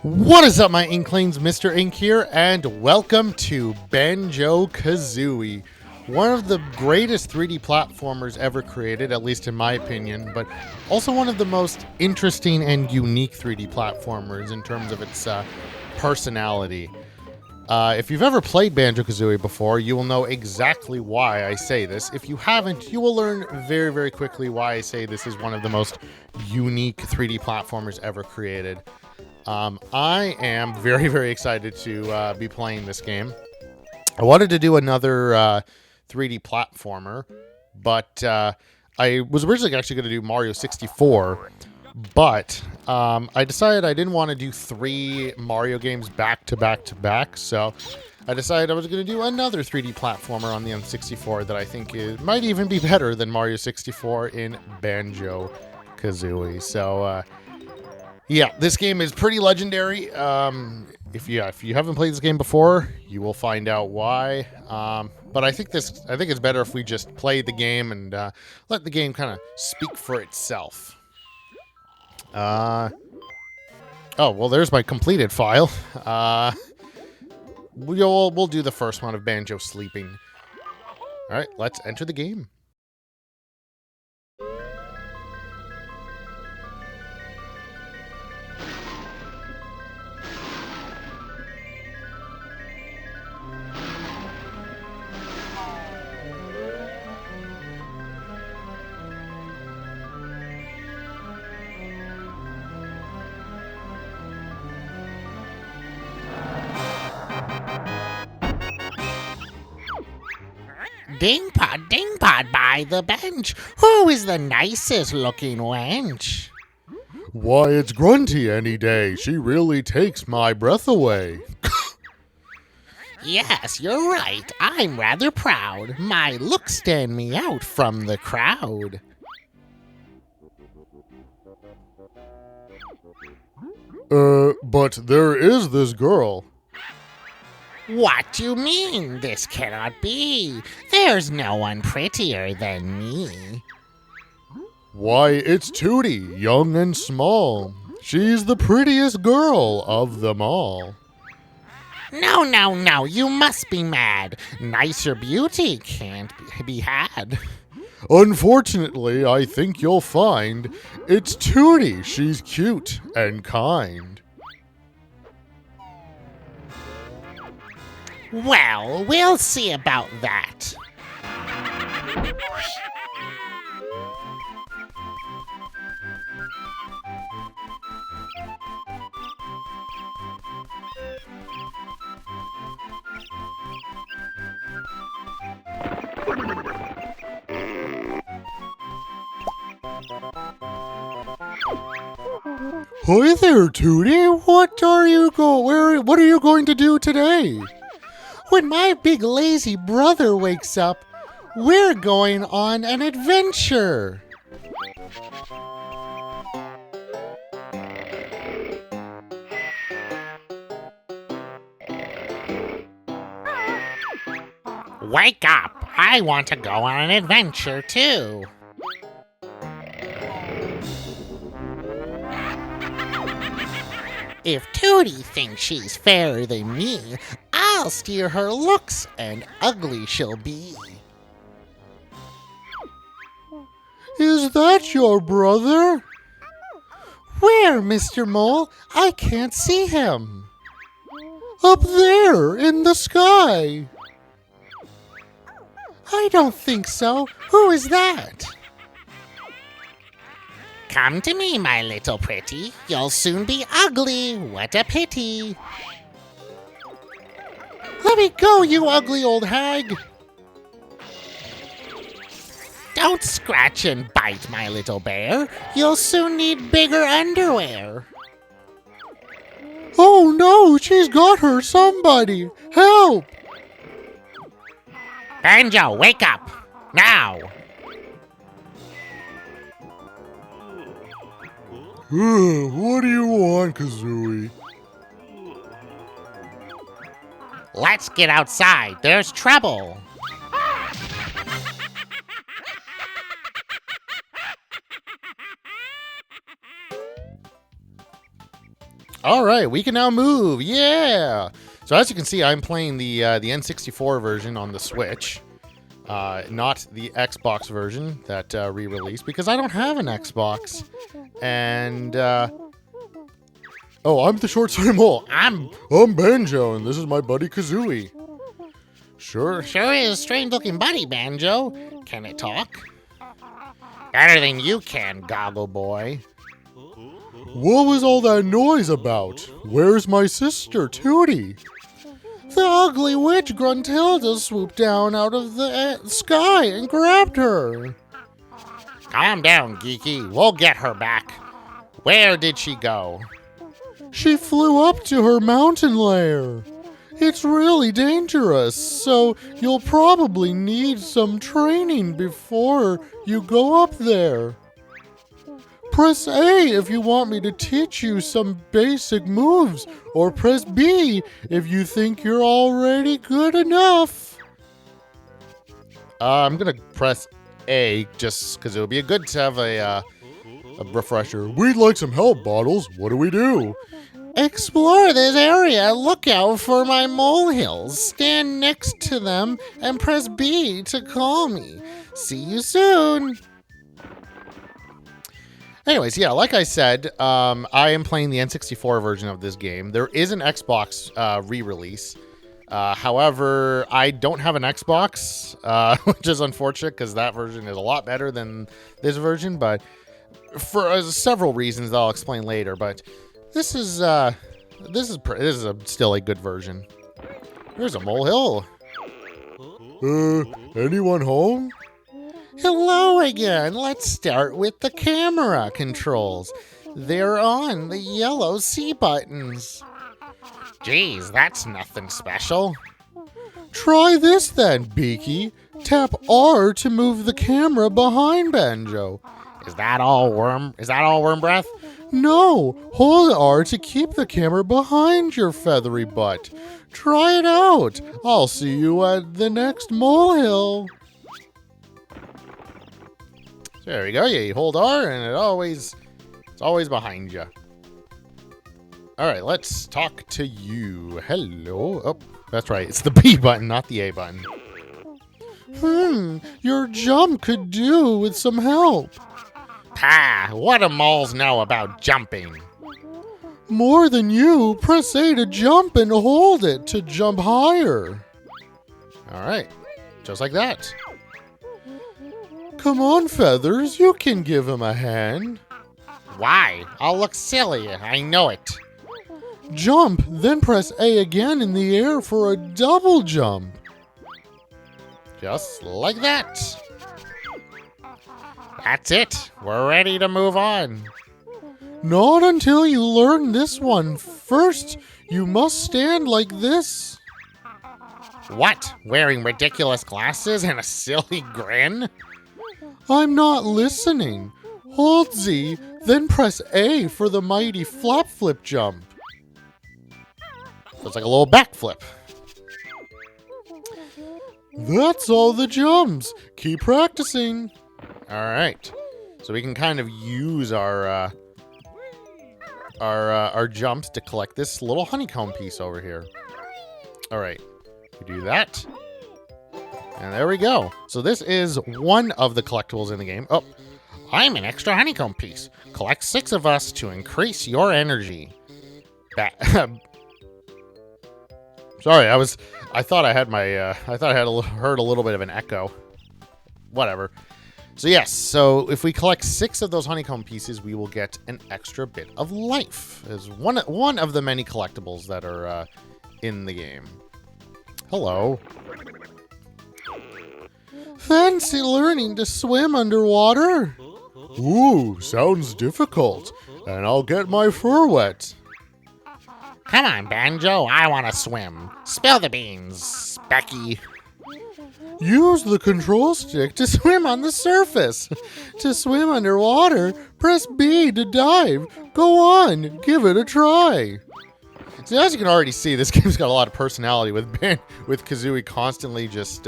What is up, my Inklings? Mr. Ink here, and welcome to Banjo-Kazooie, one of the greatest 3D platformers ever created, at least in my opinion, but also one of the most interesting and unique 3D platformers in terms of its personality. If you've ever played Banjo-Kazooie before, you will know exactly why I say this. If you haven't, you will learn very, very quickly why I say this is one of the most unique 3D platformers ever created. I am very, very excited to be playing this game. I wanted to do another 3D platformer, but I was originally actually going to do Mario 64, but I decided I didn't want to do 3 Mario games back to back to back, so I decided I was going to do another 3D platformer on the N64 that I think might even be better than Mario 64 in Banjo-Kazooie. So, yeah, this game is pretty legendary. If you haven't played this game before, you will find out why. But I think it's better if we just play the game and let the game kind of speak for itself. Oh, well, there's my completed file. We'll do the first one of Banjo sleeping. All right, let's enter the game. Ding pod by the bench. Who is the nicest looking wench? Why, it's Grunty any day. She really takes my breath away. Yes, you're right. I'm rather proud. My looks stand me out from the crowd. But there is this girl. What do you mean? This cannot be. There's no one prettier than me. Why, it's Tootie, young and small. She's the prettiest girl of them all. No, you must be mad. Nicer beauty can't be had. Unfortunately, I think you'll find it's Tootie. She's cute and kind. Well, we'll see about that. Hi there, Tootie. What are you going to do today? When my big lazy brother wakes up, we're going on an adventure. Wake up! I want to go on an adventure too. If Tootie thinks she's fairer than me, I'll steer her looks and ugly she'll be. Is that your brother? Where, Mr. Mole? I can't see him. Up there, in the sky. I don't think so. Who is that? Come to me, my little pretty. You'll soon be ugly. What a pity. Let me go, you ugly old hag. Don't scratch and bite, my little bear. You'll soon need bigger underwear. Oh no, she's got her. Somebody, help! Banjo, wake up! Now! What do you want, Kazooie? Let's get outside. There's trouble. All right, we can now move. Yeah. So as you can see, I'm playing the N64 version on the Switch, not the Xbox version that re-released because I don't have an Xbox. And oh, I'm the short-sighted mole. I'm Banjo, and this is my buddy Kazooie. Sure is a strange-looking buddy, Banjo. Can it talk? Better than you can, Goggle Boy. What was all that noise about? Where's my sister, Tootie? The ugly witch Gruntilda swooped down out of the sky and grabbed her. Calm down, Geeky. We'll get her back. Where did she go? She flew up to her mountain lair. It's really dangerous, so you'll probably need some training before you go up there. Press A if you want me to teach you some basic moves, or press B if you think you're already good enough. I'm gonna press A just because it would be good to have a refresher. We'd like some help, Bottles. What do we do? Explore this area. Look out for my molehills. Stand next to them and press B to call me. See you soon. Anyways, yeah, like I said, I am playing the N64 version of this game. There is an Xbox re-release. However, I don't have an Xbox, which is unfortunate because that version is a lot better than this version. But for several reasons that I'll explain later. But this is still a good version. There's a molehill. Anyone home? Hello again. Let's start with the camera controls. They're on the yellow C buttons. Geez, that's nothing special. Try this then, Beaky. Tap R to move the camera behind Banjo. Is that all worm breath? No, hold R to keep the camera behind your feathery butt. Try it out. I'll see you at the next molehill. There we go. Yeah, you hold R and it's always behind you. All right, let's talk to you. Hello. Oh, that's right. It's the B button, not the A button. Your jump could do with some help. Pah, what do moles know about jumping? More than you. Press A to jump and hold it to jump higher. All right, just like that. Come on, Feathers, you can give him a hand. Why? I'll look silly, I know it. Jump, then press A again in the air for a double jump. Just like that. That's it. We're ready to move on. Not until you learn this one. First, you must stand like this. What? Wearing ridiculous glasses and a silly grin? I'm not listening. Hold Z, then press A for the mighty flop flip jump. So it's like a little backflip. That's all the jumps. Keep practicing. All right. So we can kind of use our jumps to collect this little honeycomb piece over here. All right. We do that. And there we go. So this is one of the collectibles in the game. Oh, I'm an extra honeycomb piece. Collect 6 of us to increase your energy. Sorry, I thought I had heard a little bit of an echo. Whatever. So yes, so if we collect 6 of those honeycomb pieces, we will get an extra bit of life. As one of the many collectibles that are in the game. Hello. Fancy learning to swim underwater? Ooh, sounds difficult. And I'll get my fur wet. Come on, Banjo, I want to swim. Spill the beans, Becky. Use the control stick to swim on the surface. To swim underwater, press B to dive. Go on, give it a try. So as you can already see, this game's got a lot of personality with Kazooie constantly just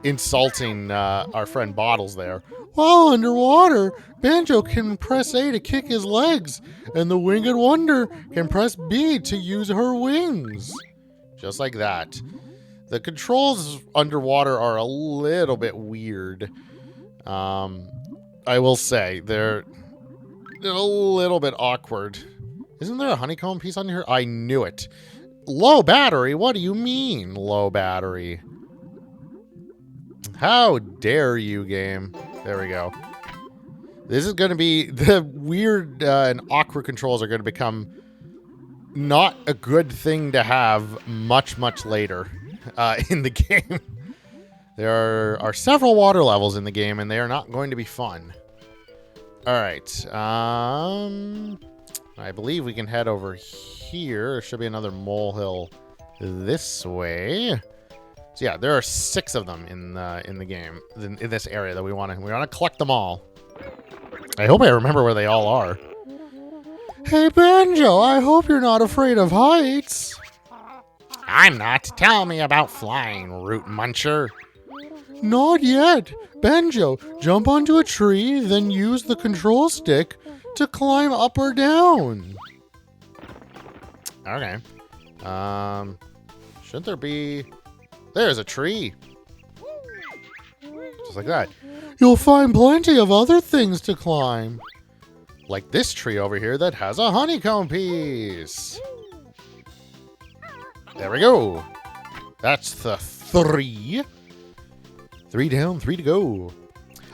insulting our friend Bottles there. While underwater, Banjo can press A to kick his legs, and the Winged Wonder can press B to use her wings. Just like that. The controls underwater are a little bit weird. I will say, they're a little bit awkward. Isn't there a honeycomb piece on here? I knew it. Low battery? What do you mean, low battery? How dare you, game? There we go. This is going to be... The weird and awkward controls are going to become not a good thing to have much, much later in the game. There are several water levels in the game, and they are not going to be fun. Alright. I believe we can head over here. There should be another molehill this way. So yeah, there are 6 of them in the game, in this area that we want to collect them all. I hope I remember where they all are. Hey Banjo, I hope you're not afraid of heights. I'm not. Tell me about flying, Root Muncher. Not yet. Banjo, jump onto a tree, then use the control stick to climb up or down. Okay. Shouldn't there be... There's a tree. Just like that. You'll find plenty of other things to climb. Like this tree over here that has a honeycomb piece. There we go. That's the 3. 3 down, 3 to go.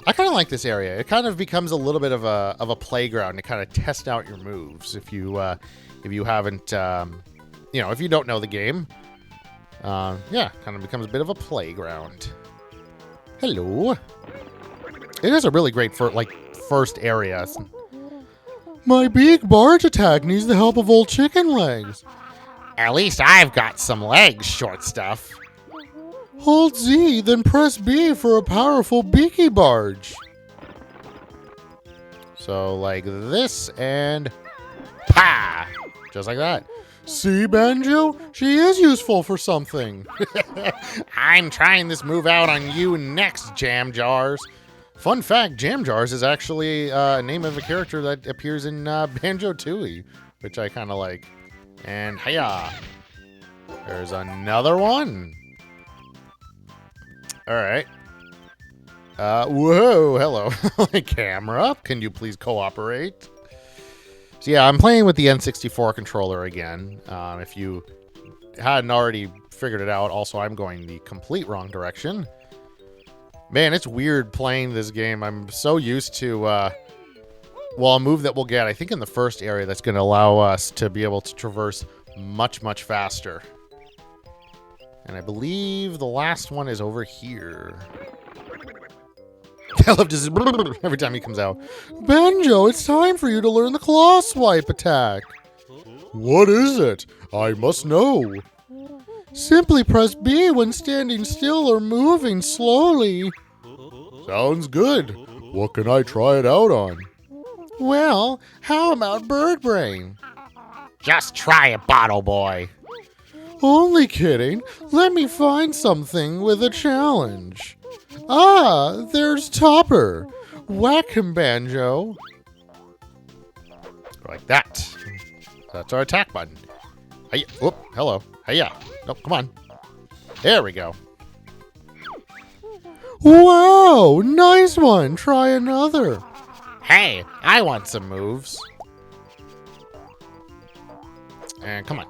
I kind of like this area. It kind of becomes a little bit of a playground to kind of test out your moves if you haven't, if you don't know the game. Yeah, kind of becomes a bit of a playground. Hello. It is a really great first area. My big barge attack needs the help of old chicken legs. At least I've got some legs, short stuff. Hold Z, then press B for a powerful beaky barge. So like this and pa! Just like that. See, Banjo? She is useful for something. I'm trying this move out on you next, Jam Jars. Fun fact, Jam Jars is actually a name of a character that appears in Banjo-Tooie, which I kind of like. And hiya! There's another one. All right. Whoa, hello. Camera, can you please cooperate? So yeah, I'm playing with the N64 controller again. If you hadn't already figured it out, also I'm going the complete wrong direction. Man, it's weird playing this game. I'm so used to, a move that we'll get, I think in the first area, that's going to allow us to be able to traverse much, much faster. And I believe the last one is over here. I love just every time he comes out. Banjo, it's time for you to learn the claw swipe attack. What is it? I must know. Simply press B when standing still or moving slowly. Sounds good. What can I try it out on? Well, how about bird brain? Just try it, Bottle Boy. Only kidding. Let me find something with a challenge. Ah, there's Topper. Whack him, Banjo. Like that. That's our attack button. Hey, whoop, hello. Hey-ya. Nope, come on. There we go. Wow, nice one. Try another. Hey, I want some moves. And come on.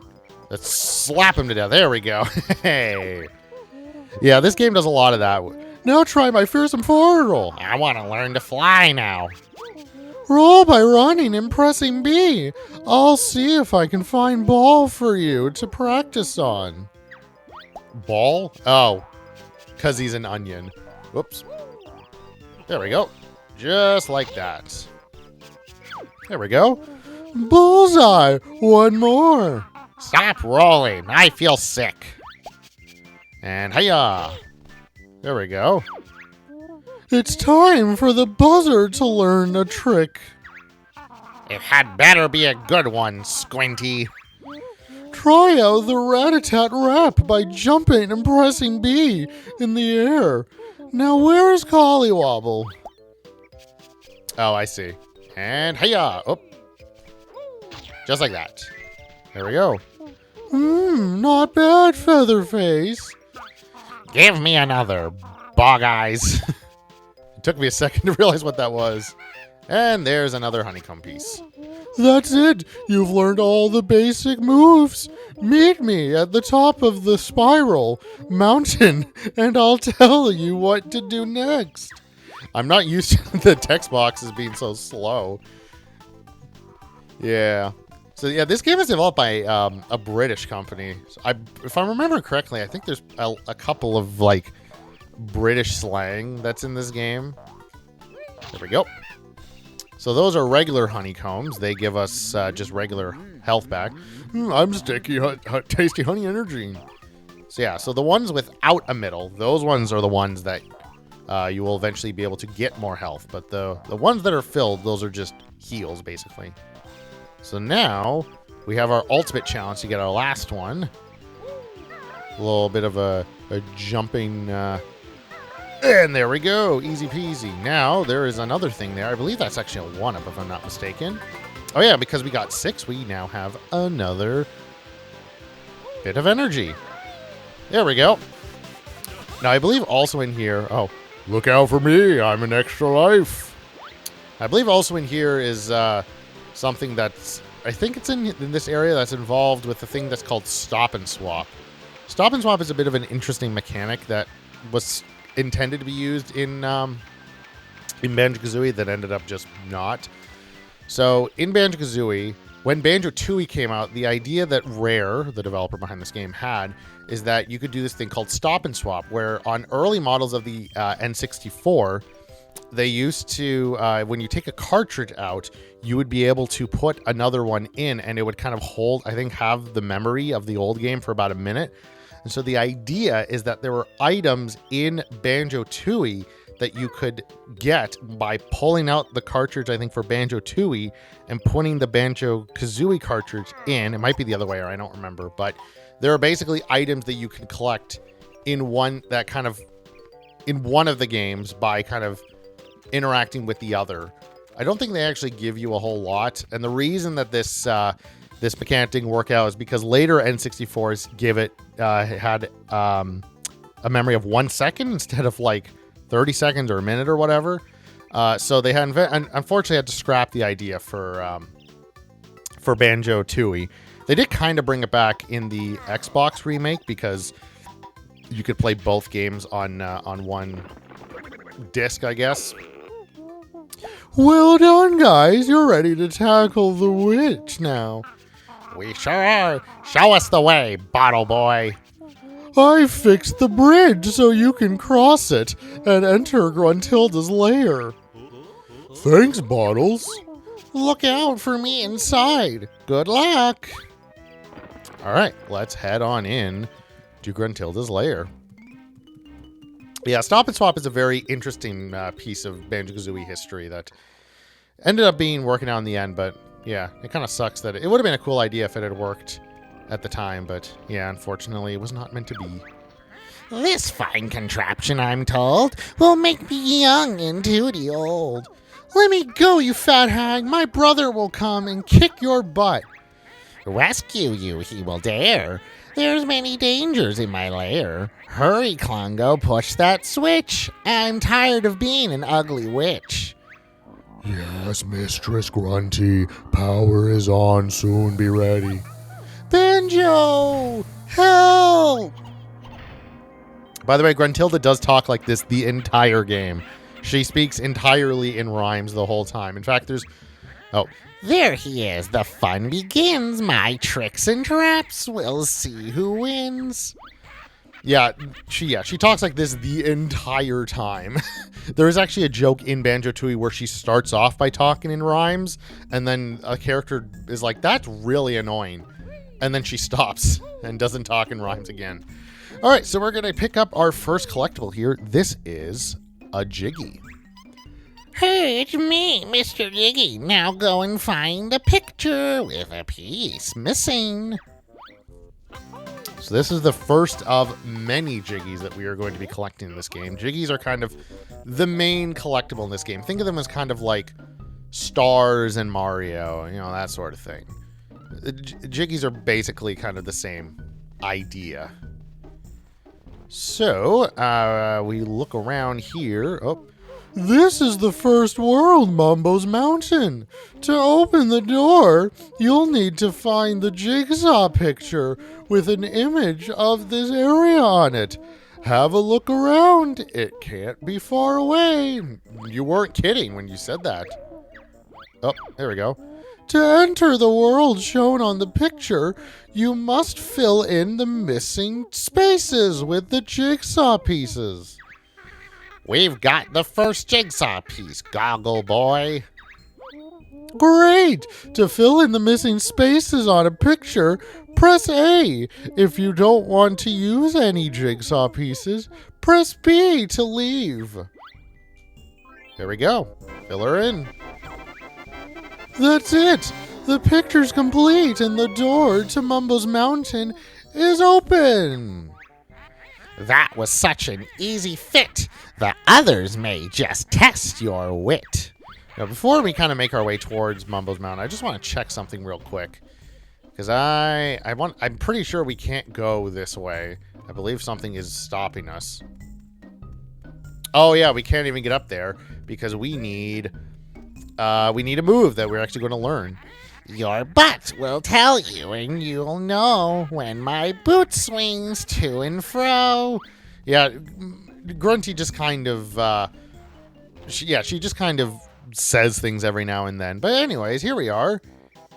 Let's slap him to death. There we go. Hey. Yeah, this game does a lot of that. Now try my fearsome forward roll. I want to learn to fly now. Roll by running and pressing B. I'll see if I can find ball for you to practice on. Ball? Oh, because he's an onion. Whoops. There we go. Just like that. There we go. Bullseye. One more. Stop rolling. I feel sick. And hiya. There we go. It's time for the buzzer to learn a trick. It had better be a good one, Squinty. Try out the rat-a-tat rap by jumping and pressing B in the air. Now where's Collywobble? Oh, I see. And hiya. Oh. Just like that. There we go. Not bad, Featherface. Give me another, Bog Eyes. It took me a second to realize what that was. And there's another honeycomb piece. That's it. You've learned all the basic moves. Meet me at the top of the spiral mountain, and I'll tell you what to do next. I'm not used to the text boxes being so slow. Yeah. So yeah, this game is developed by a British company. So if I remember correctly, I think there's a couple of like British slang that's in this game. There we go. So those are regular honeycombs. They give us just regular health back. I'm sticky, tasty honey energy. So yeah, so the ones without a middle, those ones are the ones that you will eventually be able to get more health. But the ones that are filled, those are just heals, basically. So now we have our ultimate challenge to get our last one. A little bit of a jumping... and there we go. Easy peasy. Now, there is another thing there. I believe that's actually a 1-up, if I'm not mistaken. Oh, yeah, because we got 6, we now have another bit of energy. There we go. Now, I believe also in here... Oh, look out for me. I'm an extra life. I believe also in here is something that's... I think it's in this area that's involved with the thing that's called Stop and Swap. Stop and Swap is a bit of an interesting mechanic that was intended to be used in Banjo-Kazooie that ended up just not. So in Banjo-Kazooie, when Banjo-Tooie came out, the idea that Rare, the developer behind this game, had is that you could do this thing called Stop and Swap, where on early models of the N64, they used to, when you take a cartridge out, you would be able to put another one in, and it would kind of hold, I think, have the memory of the old game for about a minute. And so the idea is that there were items in Banjo-Tooie that you could get by pulling out the cartridge, I think, for Banjo-Tooie and putting the Banjo-Kazooie cartridge in. It might be the other way, or I don't remember. But there are basically items that you can collect in one of the games by kind of interacting with the other. I don't think they actually give you a whole lot. And the reason that this mechanic didn't work out is because later N64s had a memory of 1 second instead of like 30 seconds or a minute or whatever. So they had unfortunately had to scrap the idea for Banjo-Tooie. They did kind of bring it back in the Xbox remake because you could play both games on one disc, I guess. Well done, guys. You're ready to tackle the witch now. We sure are. Show us the way, Bottle Boy. I fixed the bridge so you can cross it and enter Gruntilda's lair. Thanks, Bottles. Look out for me inside. Good luck. All right, let's head on in to Gruntilda's lair. Yeah, Stop and Swap is a very interesting piece of Banjo-Kazooie history that ended up being working out in the end, but yeah, it kind of sucks that it would have been a cool idea if it had worked at the time, but yeah, unfortunately, it was not meant to be. This fine contraption, I'm told, will make me young and tooty old. Let me go, you fat hag. My brother will come and kick your butt. Rescue you he will dare. There's many dangers in my lair. Hurry, Klongo, push that switch. I'm tired of being an ugly witch. Yes, Mistress Grunty. Power is on. Soon be ready. Banjo! Help! By the way, Gruntilda does talk like this the entire game. She speaks entirely in rhymes the whole time. In fact, there's... Oh. There he is. The fun begins. My tricks and traps. We'll see who wins. Yeah, she talks like this the entire time. There is actually a joke in Banjo-Tooie where she starts off by talking in rhymes, and then a character is like, that's really annoying. And then she stops and doesn't talk in rhymes again. All right, so we're going to pick up our first collectible here. This is a Jiggy. Hey, it's me, Mr. Jiggy. Now go and find a picture with a piece missing. So this is the first of many Jiggies that we are going to be collecting in this game. Jiggies are kind of the main collectible in this game. Think of them as kind of like stars in Mario, you know, that sort of thing. Jiggies are basically kind of the same idea. So, we look around here. Oh, this is the first world, Mumbo's Mountain. To open the door, you'll need to find the jigsaw picture with an image of this area on it. Have a look around. It can't be far away. You weren't kidding when you said that. Oh, there we go. To enter the world shown on the picture, you must fill in the missing spaces with the jigsaw pieces. We've got the first jigsaw piece, Goggle Boy. Great! To fill in the missing spaces on a picture, press A. If you don't want to use any jigsaw pieces, press B to leave. There we go. Fill her in. That's it! The picture's complete and the door to Mumbo's Mountain is open! That was such an easy fit. The others may just test your wit. Now, before we kind of make our way towards Mumbo's Mountain, I just want to check something real quick. Because I'm pretty sure we can't go this way. I believe something is stopping us. Oh yeah, we can't even get up there because we need a move that we're actually going to learn. Your butt will tell you, and you'll know when my boot swings to and fro. Yeah, Grunty just kind of, she just kind of says things every now and then. But anyways, here we are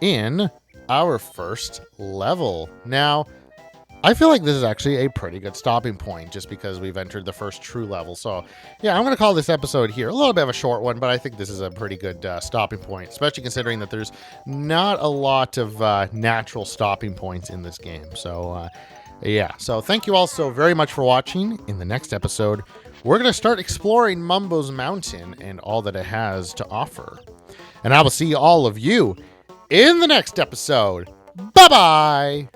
in our first level. Now, I feel like this is actually a pretty good stopping point just because we've entered the first true level. So, yeah, I'm going to call this episode here a little bit of a short one, but I think this is a pretty good stopping point, especially considering that there's not a lot of natural stopping points in this game. So, yeah. So, thank you all so very much for watching. In the next episode, we're going to start exploring Mumbo's Mountain and all that it has to offer. And I will see all of you in the next episode. Bye-bye!